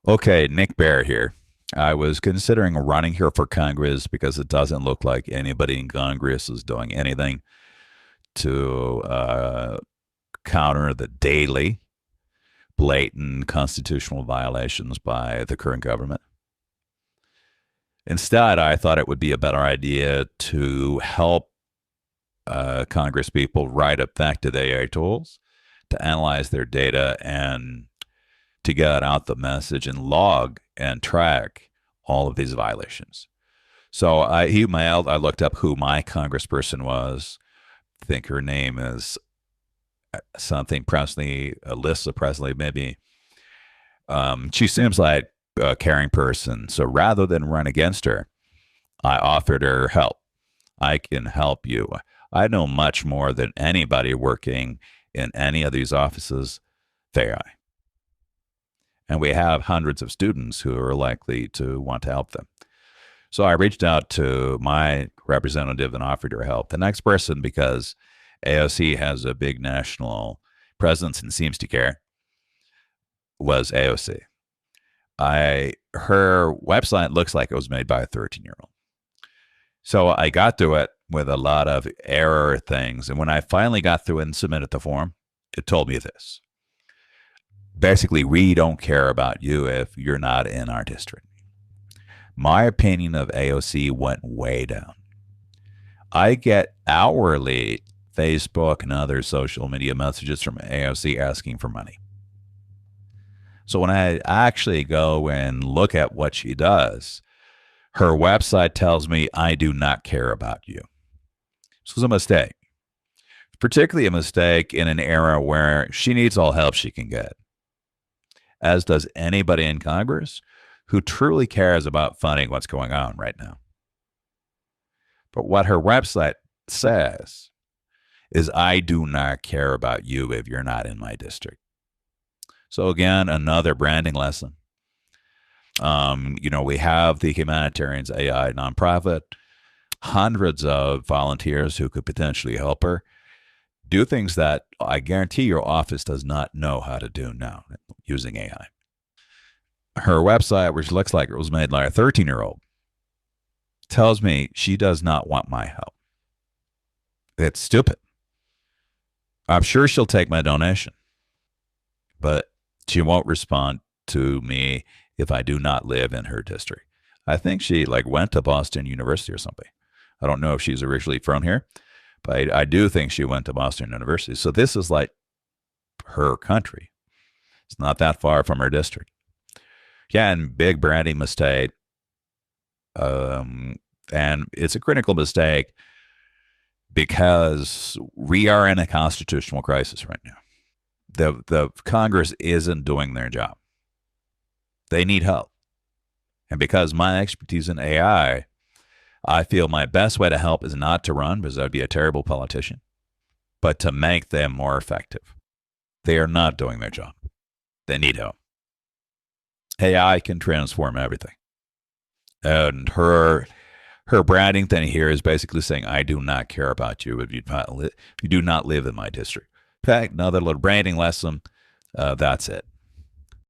Okay, Nik Bear here. I was considering running here for Congress because it doesn't look like anybody in Congress is doing anything to counter the daily blatant constitutional violations by the current government. Instead, I thought it would be a better idea to help Congress people write effective AI tools to analyze their data and to get out the message and log and track all of these violations. So I emailed, I looked up who my congressperson was. I think her name is something Presley, Alyssa Presley, maybe. She seems like a caring person. So rather than run against her, I offered her help. I can help you. I know much more than anybody working in any of these offices of AI. And we have hundreds of students who are likely to want to help them. So I reached out to my representative and offered her help. The next person, because AOC has a big national presence and seems to care, was AOC. Her website looks like it was made by a 13-year-old. So I got through it with a lot of error things. And when I finally got through and submitted the form, it told me this. Basically, we don't care about you if you're not in our district. My opinion of AOC went way down. I get hourly Facebook and other social media messages from AOC asking for money. So when I actually go and look at what she does, her website tells me I do not care about you. This was a mistake, particularly a mistake in an era where she needs all help she can get, as does anybody in Congress who truly cares about funding what's going on right now. But what her website says is, I do not care about you if you're not in my district. So again, another branding lesson. We have the Humanitarians AI nonprofit, hundreds of volunteers who could potentially help her do things that I guarantee your office does not know how to do now using AI. Her website, which looks like it was made by a 13-year-old, tells me she does not want my help. It's stupid. I'm sure she'll take my donation, but she won't respond to me if I do not live in her district. I think she went to Boston University or something. I don't know if she's originally from here, but I do think she went to Boston University. So this is like her country. It's not that far from her district. Yeah, and big branding mistake. And it's a critical mistake because we are in a constitutional crisis right now. The Congress isn't doing their job. They need help. And because my expertise in AI, I feel my best way to help is not to run, because I'd be a terrible politician, but to make them more effective. They are not doing their job. They need help. AI can transform everything. And her branding thing here is basically saying, I do not care about you if you do not live in my district. Okay, another little branding lesson. That's it.